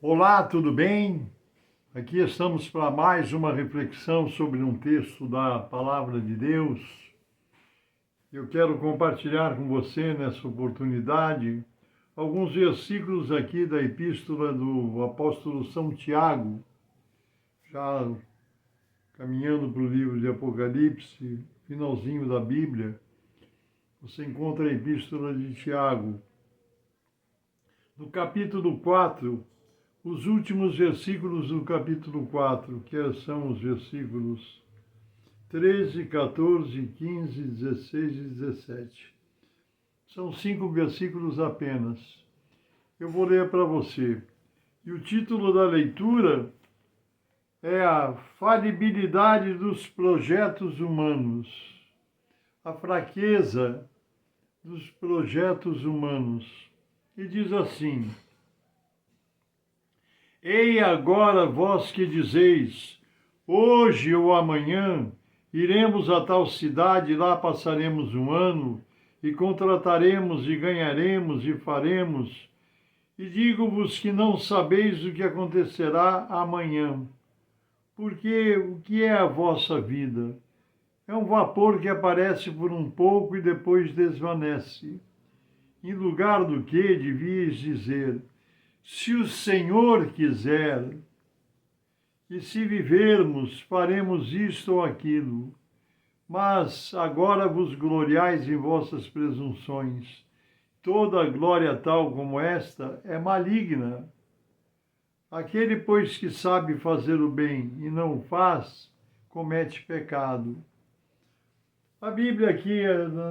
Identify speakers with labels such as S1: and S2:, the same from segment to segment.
S1: Olá, tudo bem? Aqui estamos para mais uma reflexão sobre um texto da Palavra de Deus. Eu quero compartilhar com você nessa oportunidade alguns versículos aqui da Epístola do Apóstolo São Tiago, já caminhando para o livro de Apocalipse, finalzinho da Bíblia. Você encontra a Epístola de Tiago. No capítulo 4, os últimos versículos do capítulo 4, que são os versículos 13, 14, 15, 16 e 17. São 5 versículos apenas. Eu vou ler para você. E o título da leitura é a falibilidade dos projetos humanos, a fraqueza dos projetos humanos. E diz assim: Ei agora vós que dizeis, hoje ou amanhã iremos a tal cidade, lá passaremos um ano, e contrataremos, e ganharemos, e faremos. E digo-vos que não sabeis o que acontecerá amanhã. Porque o que é a vossa vida? É um vapor que aparece por um pouco e depois desvanece. Em lugar do que devíeis dizer, se o Senhor quiser, e se vivermos, faremos isto ou aquilo. Mas agora vos gloriais em vossas presunções. Toda glória tal como esta é maligna. Aquele, pois, que sabe fazer o bem e não o faz, comete pecado. A Bíblia aqui,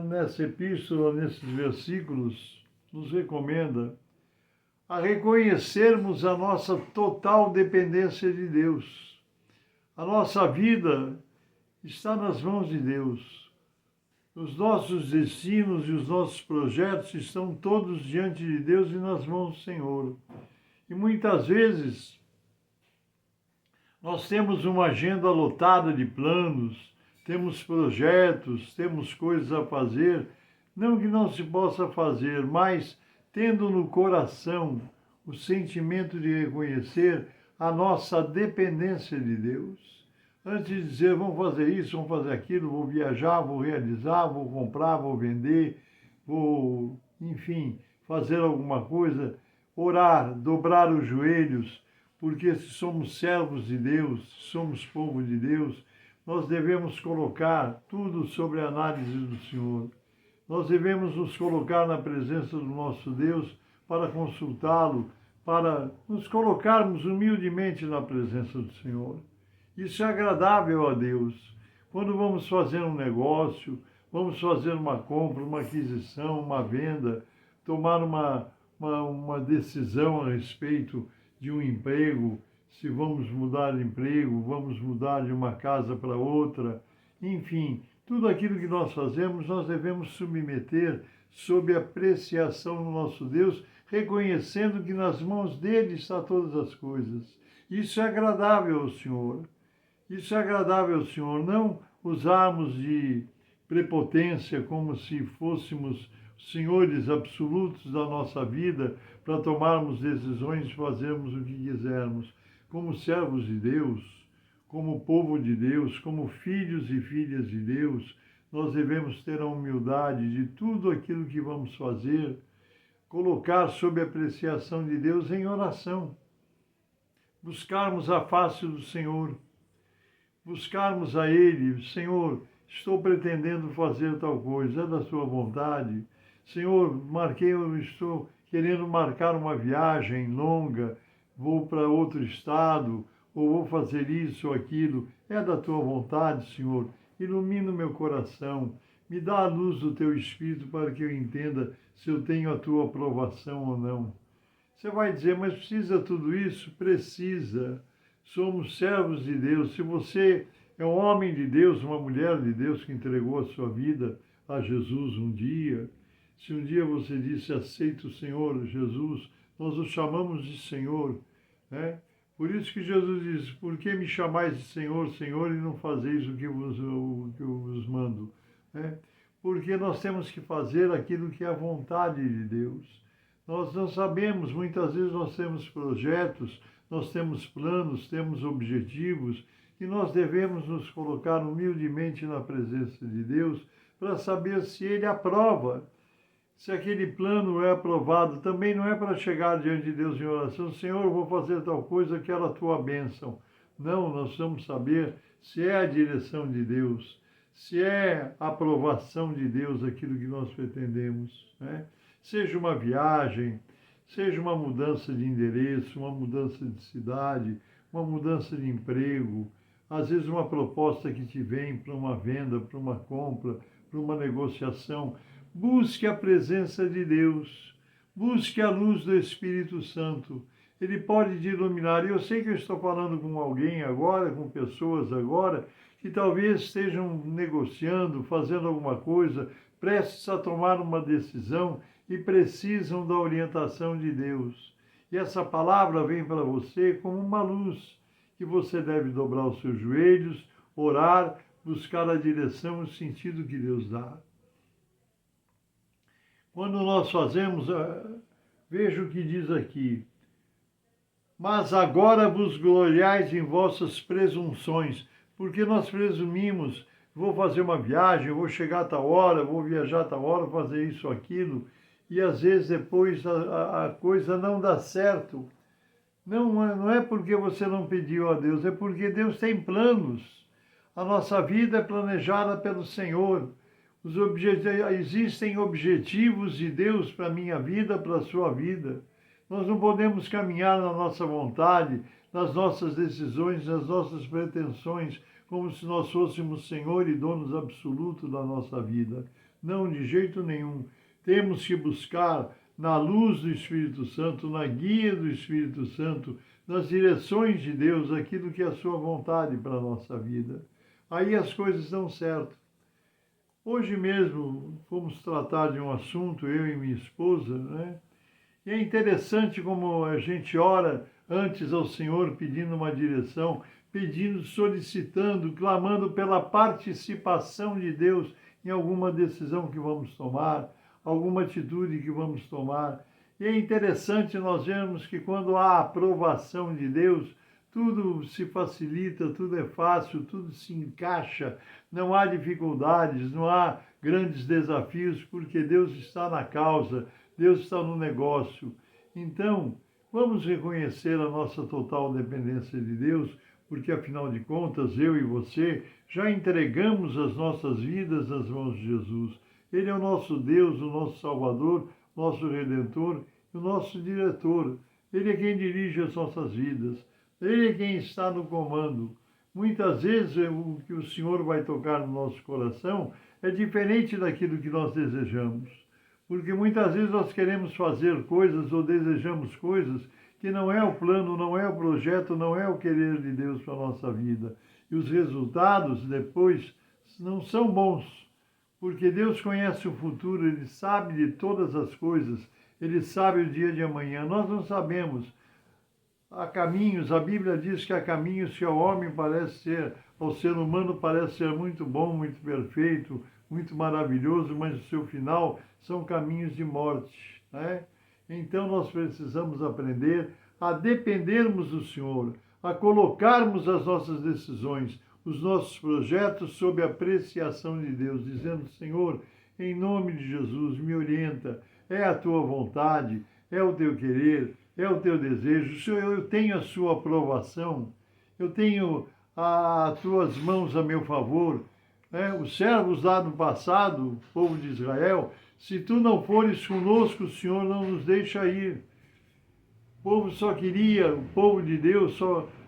S1: nessa epístola, nesses versículos, nos recomenda a reconhecermos a nossa total dependência de Deus. A nossa vida está nas mãos de Deus. Os nossos destinos e os nossos projetos estão todos diante de Deus e nas mãos do Senhor. E muitas vezes nós temos uma agenda lotada de planos, temos projetos, temos coisas a fazer, não que não se possa fazer, mas tendo no coração o sentimento de reconhecer a nossa dependência de Deus. Antes de dizer, vamos fazer isso, vamos fazer aquilo, vou viajar, vou realizar, vou comprar, vou vender, vou, enfim, fazer alguma coisa, orar, dobrar os joelhos, porque se somos servos de Deus, somos povo de Deus, nós devemos colocar tudo sobre a análise do Senhor. Nós devemos nos colocar na presença do nosso Deus para consultá-lo, para nos colocarmos humildemente na presença do Senhor. Isso é agradável a Deus. Quando vamos fazer um negócio, vamos fazer uma compra, uma aquisição, uma venda, tomar uma decisão a respeito de um emprego, se vamos mudar de emprego, vamos mudar de uma casa para outra, enfim, tudo aquilo que nós fazemos, nós devemos submeter sob a apreciação do nosso Deus, reconhecendo que nas mãos dele estão todas as coisas. Isso é agradável ao Senhor. Isso é agradável ao Senhor. Não usarmos de prepotência como se fôssemos senhores absolutos da nossa vida para tomarmos decisões e fazermos o que quisermos. Como servos de Deus, como povo de Deus, como filhos e filhas de Deus, nós devemos ter a humildade de tudo aquilo que vamos fazer, colocar sob a apreciação de Deus em oração. Buscarmos a face do Senhor, buscarmos a Ele, Senhor, estou pretendendo fazer tal coisa, é da sua vontade. Senhor, eu estou querendo marcar uma viagem longa, vou para outro estado, ou vou fazer isso ou aquilo, é da tua vontade, Senhor. Ilumina o meu coração, me dá a luz do teu Espírito para que eu entenda se eu tenho a tua aprovação ou não. Você vai dizer, mas precisa tudo isso? Precisa. Somos servos de Deus. Se você é um homem de Deus, uma mulher de Deus que entregou a sua vida a Jesus um dia, se um dia você disse, aceita o Senhor Jesus, nós o chamamos de Senhor, né? Por isso que Jesus diz, por que me chamais de Senhor, Senhor, e não fazeis o que eu vos mando? Né? Porque nós temos que fazer aquilo que é a vontade de Deus. Nós não sabemos, muitas vezes nós temos projetos, nós temos planos, temos objetivos, e nós devemos nos colocar humildemente na presença de Deus para saber se Ele aprova. Se aquele plano é aprovado, também não é para chegar diante de Deus em oração, Senhor, eu vou fazer tal coisa, quero a tua bênção. Não, nós vamos saber se é a direção de Deus, se é a aprovação de Deus aquilo que nós pretendemos, né? Seja uma viagem, seja uma mudança de endereço, uma mudança de cidade, uma mudança de emprego, às vezes uma proposta que te vem para uma venda, para uma compra, para uma negociação. Busque a presença de Deus, busque a luz do Espírito Santo. Ele pode te iluminar. E eu sei que eu estou falando com alguém agora, com pessoas agora, que talvez estejam negociando, fazendo alguma coisa, prestes a tomar uma decisão e precisam da orientação de Deus. E essa palavra vem para você como uma luz, que você deve dobrar os seus joelhos, orar, buscar a direção e o sentido que Deus dá. Quando nós fazemos, veja o que diz aqui. Mas agora vos gloriais em vossas presunções, porque nós presumimos, vou fazer uma viagem, vou chegar a tal hora, vou viajar a tal hora, fazer isso, aquilo, e às vezes depois a coisa não dá certo. Não é porque você não pediu a Deus, é porque Deus tem planos. A nossa vida é planejada pelo Senhor. Existem objetivos de Deus para a minha vida, para a sua vida. Nós não podemos caminhar na nossa vontade, nas nossas decisões, nas nossas pretensões, como se nós fôssemos Senhor e donos absolutos da nossa vida. Não, de jeito nenhum. Temos que buscar na luz do Espírito Santo, na guia do Espírito Santo, nas direções de Deus, aquilo que é a sua vontade para a nossa vida. Aí as coisas dão certo. Hoje mesmo fomos tratar de um assunto, eu e minha esposa, né? E é interessante como a gente ora antes ao Senhor pedindo uma direção, pedindo, solicitando, clamando pela participação de Deus em alguma decisão que vamos tomar, alguma atitude que vamos tomar. E é interessante nós vermos que quando há aprovação de Deus, tudo se facilita, tudo é fácil, tudo se encaixa, não há dificuldades, não há grandes desafios, porque Deus está na causa, Deus está no negócio. Então, vamos reconhecer a nossa total dependência de Deus, porque afinal de contas, eu e você já entregamos as nossas vidas nas mãos de Jesus. Ele é o nosso Deus, o nosso Salvador, nosso Redentor e o nosso diretor. Ele é quem dirige as nossas vidas. Ele é quem está no comando. Muitas vezes o que o Senhor vai tocar no nosso coração é diferente daquilo que nós desejamos. Porque muitas vezes nós queremos fazer coisas ou desejamos coisas que não é o plano, não é o projeto, não é o querer de Deus para a nossa vida. E os resultados depois não são bons, porque Deus conhece o futuro, Ele sabe de todas as coisas, Ele sabe o dia de amanhã. Nós não sabemos. Há caminhos, a Bíblia diz que há caminhos que ao homem parece ser, ao ser humano parece ser muito bom, muito perfeito, muito maravilhoso, mas o seu final são caminhos de morte, né? Então nós precisamos aprender a dependermos do Senhor, a colocarmos as nossas decisões, os nossos projetos sob a apreciação de Deus, dizendo, Senhor, em nome de Jesus, me orienta, é a tua vontade, é o teu querer, é o teu desejo. Senhor, eu tenho a sua aprovação, eu tenho as tuas mãos a meu favor. Os servos lá no passado, o povo de Israel, se tu não fores conosco, o Senhor não nos deixa ir. O povo de Deus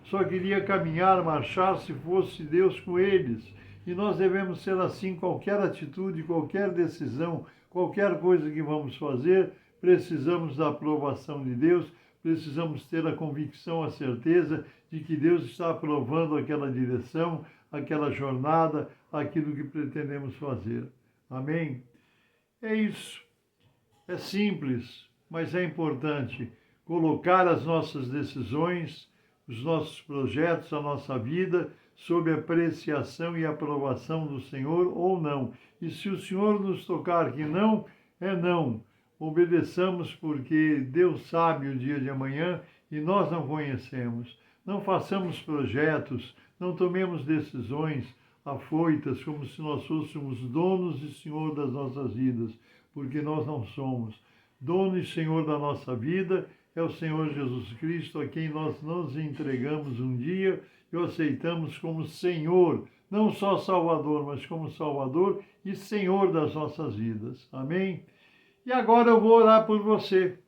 S1: só queria caminhar, marchar se fosse Deus com eles. E nós devemos ser assim, qualquer atitude, qualquer decisão, qualquer coisa que vamos fazer, precisamos da aprovação de Deus, precisamos ter a convicção, a certeza de que Deus está aprovando aquela direção, aquela jornada, aquilo que pretendemos fazer. Amém? É isso. É simples, mas é importante colocar as nossas decisões, os nossos projetos, a nossa vida, sob a apreciação e aprovação do Senhor ou não. E se o Senhor nos tocar que não, é não. Obedeçamos porque Deus sabe o dia de amanhã e nós não conhecemos. Não façamos projetos, não tomemos decisões afoitas como se nós fôssemos donos e senhor das nossas vidas, porque nós não somos. Dono e senhor da nossa vida é o Senhor Jesus Cristo, a quem nós nos entregamos um dia e o aceitamos como Senhor, não só Salvador, mas como Salvador e Senhor das nossas vidas. Amém? E agora eu vou orar por você.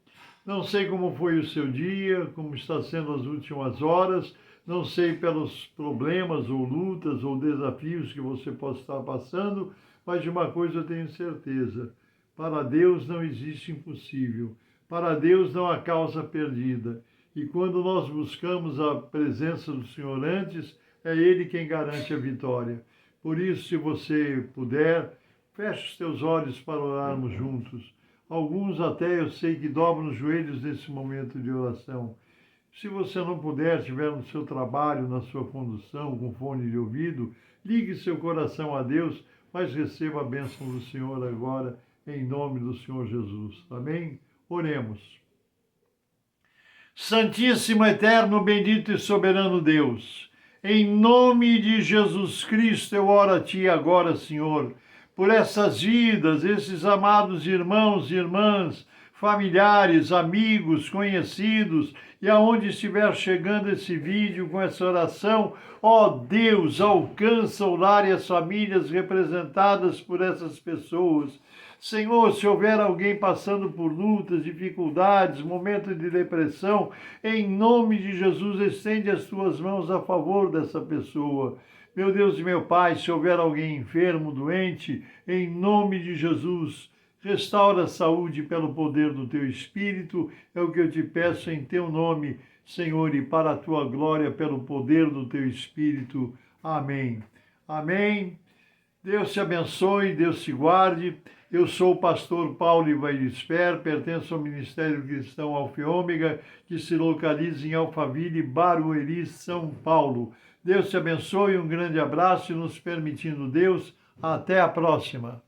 S1: Não sei como foi o seu dia, como está sendo as últimas horas, não sei pelos problemas ou lutas ou desafios que você possa estar passando, mas de uma coisa eu tenho certeza: para Deus não existe impossível, para Deus não há causa perdida. E quando nós buscamos a presença do Senhor antes, é Ele quem garante a vitória. Por isso, se você puder, feche os teus olhos para orarmos juntos. Alguns até eu sei que dobram os joelhos nesse momento de oração. Se você não puder, estiver no seu trabalho, na sua condução, com fone de ouvido, ligue seu coração a Deus, mas receba a bênção do Senhor agora, em nome do Senhor Jesus. Amém? Oremos. Santíssimo, eterno, bendito e soberano Deus, em nome de Jesus Cristo eu oro a Ti agora, Senhor, por essas vidas, esses amados irmãos e irmãs, familiares, amigos, conhecidos, e aonde estiver chegando esse vídeo com essa oração, ó Deus, alcança o lar e as famílias representadas por essas pessoas. Senhor, se houver alguém passando por lutas, dificuldades, momentos de depressão, em nome de Jesus, estende as tuas mãos a favor dessa pessoa. Meu Deus e meu Pai, se houver alguém enfermo, doente, em nome de Jesus, restaura a saúde pelo poder do Teu Espírito, é o que eu te peço em Teu nome, Senhor, e para a Tua glória, pelo poder do Teu Espírito. Amém. Amém. Deus te abençoe, Deus te guarde. Eu sou o pastor Paulo Ivair, pertenço ao Ministério Cristão Alfa e Ômega, que se localiza em Alphaville, Barueri, São Paulo. Deus te abençoe, um grande abraço e, nos permitindo Deus, até a próxima.